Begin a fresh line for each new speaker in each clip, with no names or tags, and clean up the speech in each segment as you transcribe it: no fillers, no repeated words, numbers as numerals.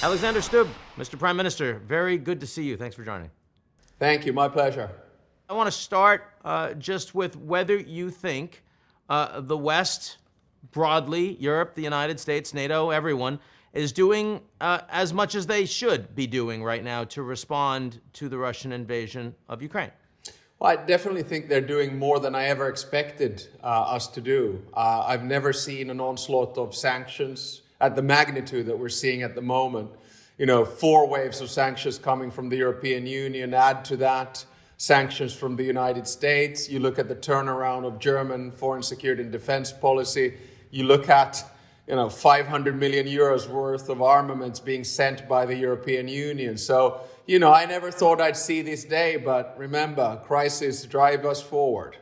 Alexander Stubb, Mr. Prime Minister, very good to see you. Thanks for joining.
Thank you. My pleasure.
I want to start just with whether you think the West, broadly, Europe, the United States, NATO, everyone, is doing as much as they should be doing right now to respond to the Russian invasion of Ukraine.
Well, I definitely think they're doing more than I ever expected us to do. I've never seen an onslaught of sanctions at the magnitude that we're seeing at the moment. 4 waves of sanctions coming from the European Union. Add to that sanctions from the United States. You look at the turnaround of German foreign security and defense policy. You look at 500 million euros worth of armaments being sent by the European Union. So, I never thought I'd see this day, but remember, crises drive us forward.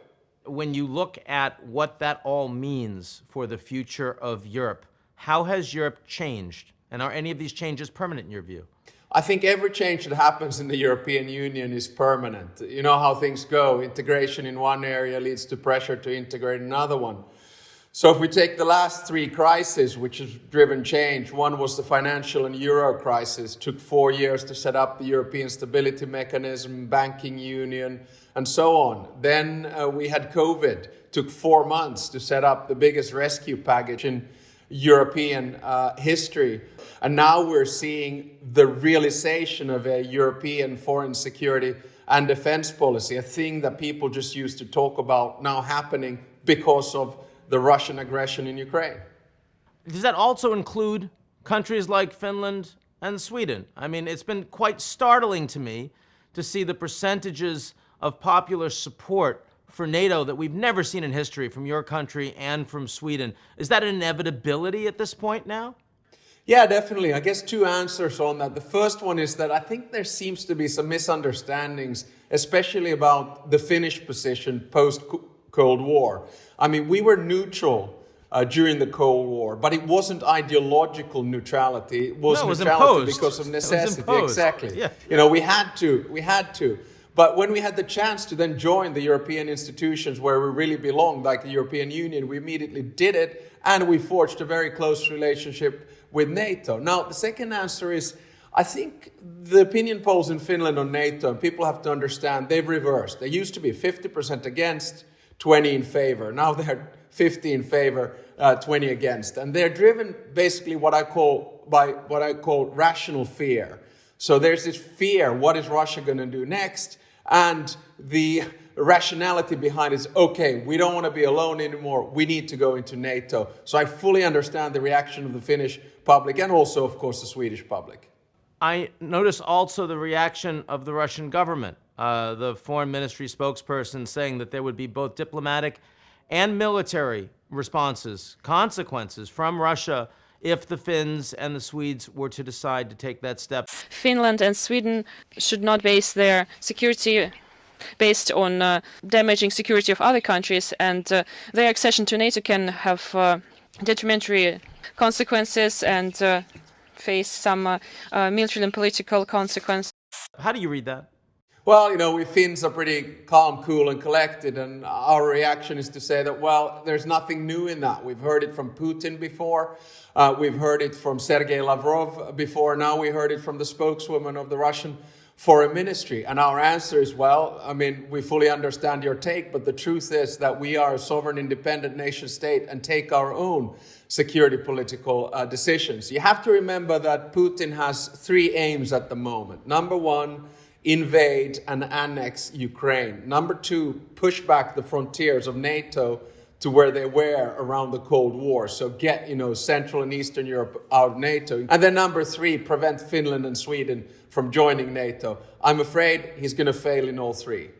When you look at what that all means for the future of Europe, how has Europe changed? And are any of these changes permanent in your view?
I think every change that happens in the European Union is permanent. You know how things go. Integration in one area leads to pressure to integrate another one. So if we take the last 3 crises, which has driven change, one was the financial and euro crisis, took 4 years to set up the European Stability Mechanism, banking union, and so on. Then we had COVID, took 4 months to set up the biggest rescue package in European history. And now we're seeing the realization of a European foreign security and defense policy, a thing that people just used to talk about now happening because of the Russian aggression in Ukraine.
Does that also include countries like Finland and Sweden? I mean, it's been quite startling to me to see the percentages of popular support for NATO that we've never seen in history from your country and from Sweden. Is that an inevitability at this point now?
Yeah, definitely. I guess 2 answers on that. The first one is that I think there seems to be some misunderstandings, especially about the Finnish position post-Cold War. I mean, we were neutral during the Cold War, but it wasn't ideological neutrality. It was neutrality because of necessity. Exactly.
Yeah.
We had to. But when we had the chance to then join the European institutions where we really belong, like the European Union, we immediately did it, and we forged a very close relationship with NATO. Now, the second answer is, I think the opinion polls in Finland on NATO, and people have to understand, they've reversed. They used to be 50% against, 20 in favor. Now they're 50 in favor, 20 against. And they're driven basically what I call rational fear. So there's this fear, what is Russia going to do next? And the rationality behind it is, okay, we don't want to be alone anymore. We need to go into NATO. So I fully understand the reaction of the Finnish public and also, of course, the Swedish public.
I notice also the reaction of the Russian government, the foreign ministry spokesperson saying that there would be both diplomatic and military responses, consequences from Russia if the Finns and the Swedes were to decide to take that step.
Finland and Sweden should not base their security based on damaging security of other countries, and their accession to NATO can have detrimental consequences and face some military and political consequences.
How do you read that?
Well, we Finns are pretty calm, cool, and collected, and our reaction is to say that, well, there's nothing new in that. We've heard it from Putin before, we've heard it from Sergei Lavrov before, now we heard it from the spokeswoman of the Russian Foreign Ministry. And our answer is, well, I mean, we fully understand your take, but the truth is that we are a sovereign, independent nation state and take our own security political decisions. You have to remember that Putin has 3 aims at the moment. Number 1, invade and annex Ukraine. Number 2, push back the frontiers of NATO to where they were around the Cold War. So get, Central and Eastern Europe out of NATO. And then number 3, prevent Finland and Sweden from joining NATO. I'm afraid he's going to fail in all 3.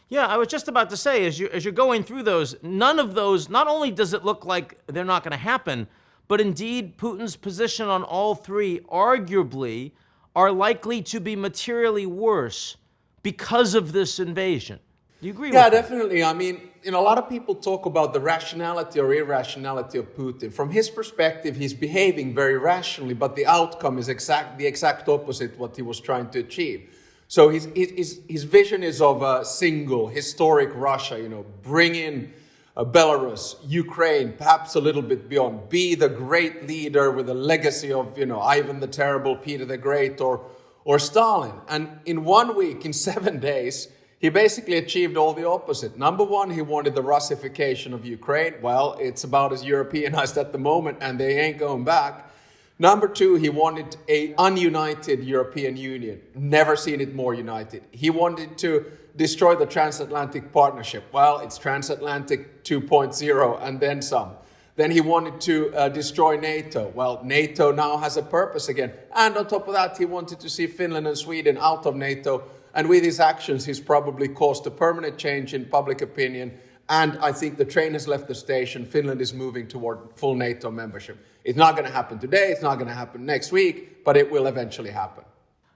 Yeah, I was just about to say, as you're going through those, none of those, not only does it look like they're not going to happen, but indeed Putin's position on all 3 arguably are likely to be materially worse because of this invasion. Do you agree with that?
Yeah, definitely. I mean, a lot of people talk about the rationality or irrationality of Putin. From his perspective, he's behaving very rationally, but the outcome is the exact opposite what he was trying to achieve. So his vision is of a single historic Russia, bring in Belarus, Ukraine, perhaps a little bit beyond. Be the great leader with a legacy of, Ivan the Terrible, Peter the Great, or Stalin. And in 1 week, in 7 days, he basically achieved all the opposite. Number one, he wanted the Russification of Ukraine. Well, it's about as Europeanized at the moment, and they ain't going back. Number two, he wanted an ununited European Union. Never seen it more united. He wanted to destroy the transatlantic partnership. Well, it's transatlantic 2.0 and then some. Then he wanted to destroy NATO. Well, NATO now has a purpose again. And on top of that, he wanted to see Finland and Sweden out of NATO. And with his actions, he's probably caused a permanent change in public opinion. And I think the train has left the station. Finland is moving toward full NATO membership. It's not going to happen today. It's not going to happen next week, but it will eventually happen.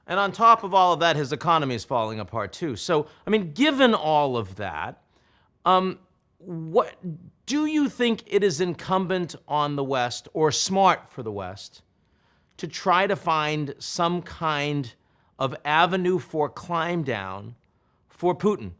And on top of all of that, his economy is falling apart too. So, I mean, given all of that, what do you think it is incumbent on the West, or smart for the West, to try to find some kind of avenue for climb down for Putin?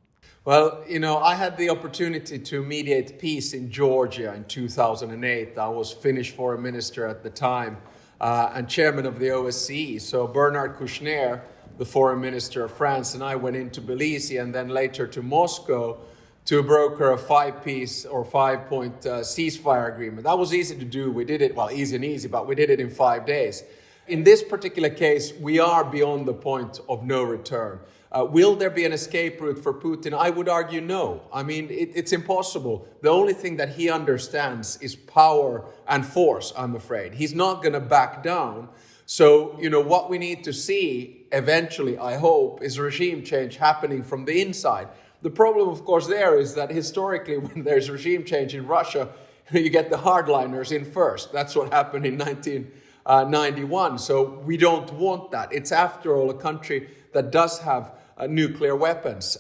Well, I had the opportunity to mediate peace in Georgia in 2008. I was Finnish foreign minister at the time and chairman of the OSCE. So Bernard Kouchner, the foreign minister of France, and I went into Tbilisi and then later to Moscow to broker a 5-piece or 5-point ceasefire agreement. That was easy to do. We did it, well, easy, but we did it in 5 days. In this particular case, we are beyond the point of no return. Will there be an escape route for Putin? I would argue no. I mean, it's impossible. The only thing that he understands is power and force, I'm afraid. He's not going to back down. So, what we need to see eventually, I hope, is regime change happening from the inside. The problem, of course, there is that historically, when there's regime change in Russia, you get the hardliners in first. That's what happened in 1991. So we don't want that. It's, after all, a country that does have nuclear weapons.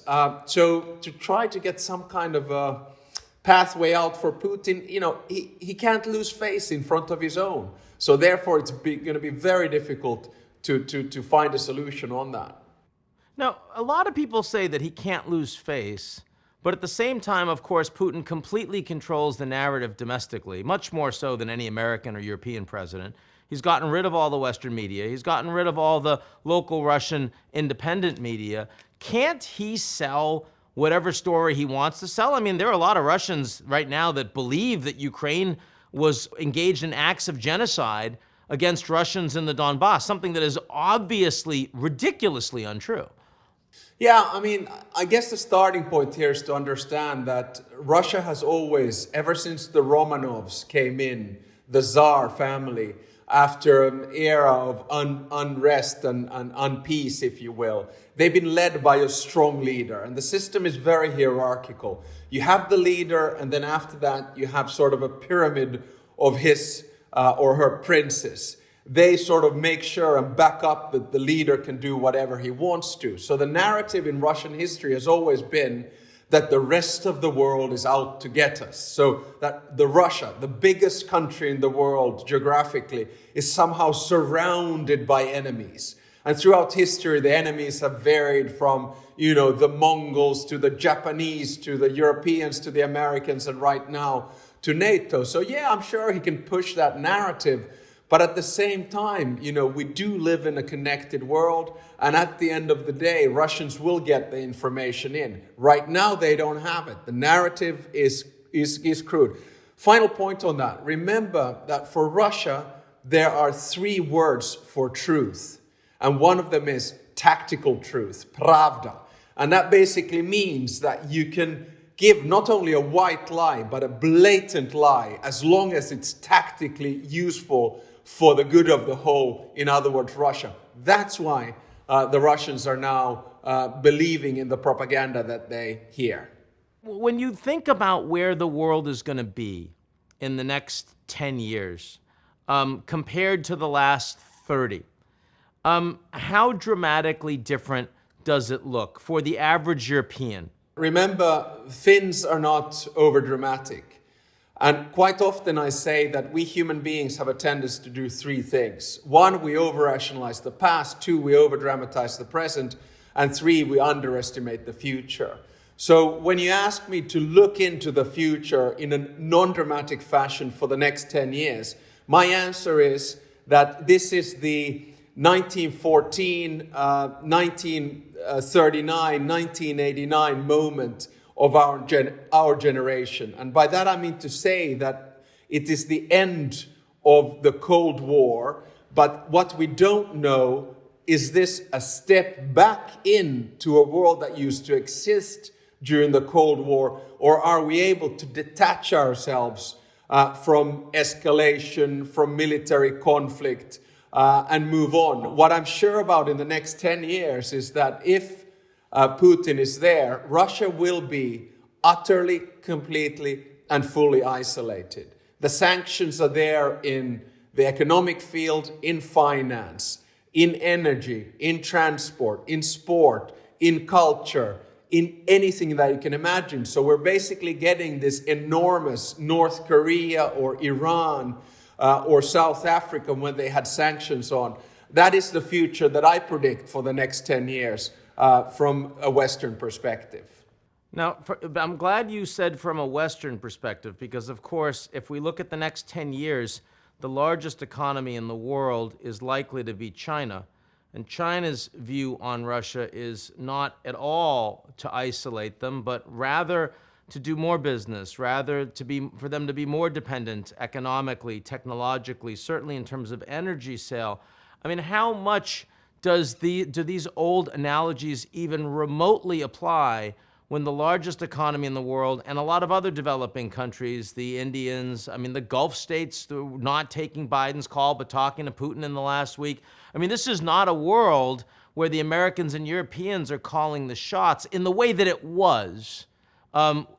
So to try to get some kind of a pathway out for Putin, he can't lose face in front of his own. So therefore, it's going to be very difficult to find a solution on that.
Now, a lot of people say that he can't lose face, but at the same time, of course, Putin completely controls the narrative domestically, much more so than any American or European president. He's gotten rid of all the Western media. He's gotten rid of all the local Russian independent media. Can't he sell whatever story he wants to sell? I mean, there are a lot of Russians right now that believe that Ukraine was engaged in acts of genocide against Russians in the Donbass, something that is obviously ridiculously untrue.
Yeah, I mean, I guess the starting point here is to understand that Russia has always, ever since the Romanovs came in, the Tsar family, after an era of unrest and unpeace, if you will, they've been led by a strong leader. And the system is very hierarchical. You have the leader, and then after that, you have sort of a pyramid of his or her princes. They sort of make sure and back up that the leader can do whatever he wants to. So the narrative in Russian history has always been that the rest of the world is out to get us. So that Russia, the biggest country in the world geographically, is somehow surrounded by enemies. And throughout history, the enemies have varied from, the Mongols to the Japanese, to the Europeans, to the Americans, and right now to NATO. So yeah, I'm sure he can push that narrative. But at the same time, we do live in a connected world. And at the end of the day, Russians will get the information in. Right now, they don't have it. The narrative is crude. Final point on that. Remember that for Russia, there are 3 words for truth. And one of them is tactical truth, pravda. And that basically means that you can give not only a white lie, but a blatant lie, as long as it's tactically useful for the good of the whole, in other words, Russia. That's why the Russians are now believing in the propaganda that they hear.
When you think about where the world is going to be in the next 10 years, compared to the last 30, how dramatically different does it look for the average European?
Remember, Finns are not overdramatic. And quite often I say that we human beings have a tendency to do 3 things. 1, we over-rationalize the past. 2, we over-dramatize the present. And 3, we underestimate the future. So when you ask me to look into the future in a non-dramatic fashion for the next 10 years, my answer is that this is the 1914, 1939, 1989 moment of our generation. And by that I mean to say that it is the end of the Cold War, but what we don't know is this a step back into a world that used to exist during the Cold War, or are we able to detach ourselves from escalation, from military conflict, and move on? What I'm sure about in the next 10 years is that if Putin is there, Russia will be utterly, completely, and fully isolated. The sanctions are there in the economic field, in finance, in energy, in transport, in sport, in culture, in anything that you can imagine. So we're basically getting this enormous North Korea or Iran or South Africa when they had sanctions on. That is the future that I predict for the next 10 years from a Western perspective.
Now, I'm glad you said from a Western perspective, because of course, if we look at the next 10 years, the largest economy in the world is likely to be China. And China's view on Russia is not at all to isolate them, but rather to do more business, rather for them to be more dependent economically, technologically, certainly in terms of energy sale. I mean, how much do these old analogies even remotely apply when the largest economy in the world and a lot of other developing countries, the Indians, I mean, the Gulf states, not taking Biden's call, but talking to Putin in the last week. I mean, this is not a world where the Americans and Europeans are calling the shots in the way that it was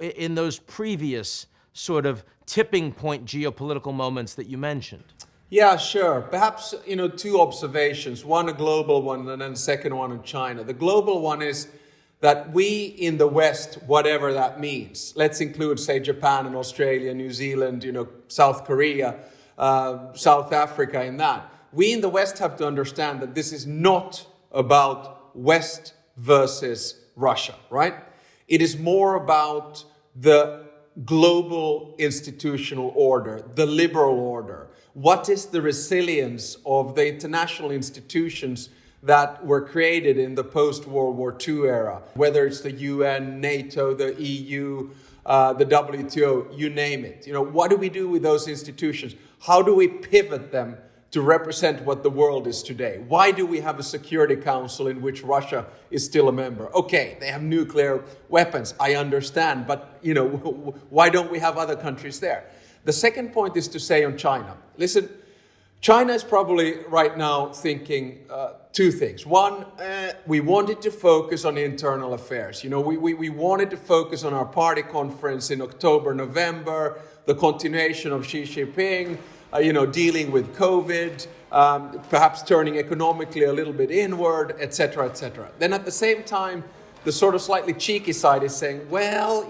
in those previous sort of tipping point geopolitical moments that you mentioned.
Yeah, sure. Perhaps, two observations, one a global one and then the second one on China. The global one is that we in the West, whatever that means, let's include, say, Japan and Australia, New Zealand, South Korea, South Africa in that. We in the West have to understand that this is not about West versus Russia, right? It is more about the global institutional order, the liberal order. What is the resilience of the international institutions that were created in the post-World War II era, whether it's the UN, NATO, the EU, the WTO, you name it. What do we do with those institutions? How do we pivot them to represent what the world is today? Why do we have a Security Council in which Russia is still a member? Okay, they have nuclear weapons, I understand, but why don't we have other countries there? The second point is to say on China. Listen, China is probably right now thinking two things. One, we wanted to focus on internal affairs. We wanted to focus on our party conference in October, November, the continuation of Xi Jinping, dealing with COVID, perhaps turning economically a little bit inward, etc., etc. Then at the same time, the sort of slightly cheeky side is saying, well,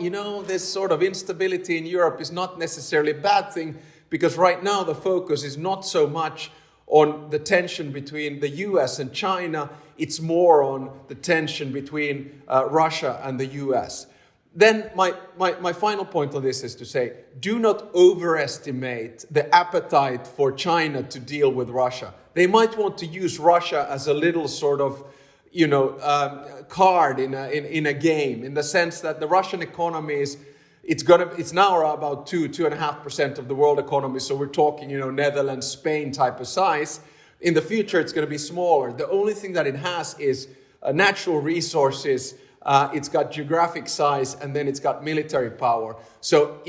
this sort of instability in Europe is not necessarily a bad thing, because right now the focus is not so much on the tension between the US and China, it's more on the tension between Russia and the US. Then my final point on this is to say, do not overestimate the appetite for China to deal with Russia. They might want to use Russia as a little sort of, card in a game, in the sense that the Russian economy is, it's now about 2.5% of the world economy. So we're talking, Netherlands, Spain type of size. In the future, it's going to be smaller. The only thing that it has is natural resources. It's got geographic size, and then it's got military power. So,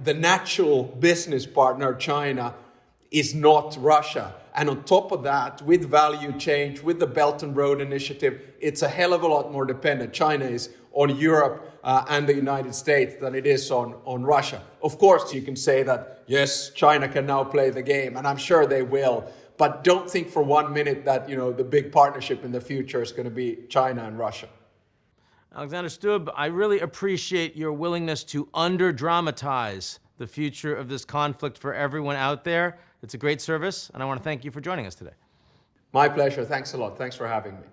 the natural business partner, China, is not Russia. And on top of that, with value change, with the Belt and Road Initiative, it's a hell of a lot more dependent, China is, on Europe and the United States than it is on Russia. Of course, you can say that, yes, China can now play the game, and I'm sure they will. But don't think for 1 minute that, the big partnership in the future is going to be China and Russia.
Alexander Stubb, I really appreciate your willingness to under-dramatize the future of this conflict for everyone out there. It's a great service, and I want to thank you for joining us today.
My pleasure. Thanks a lot. Thanks for having me.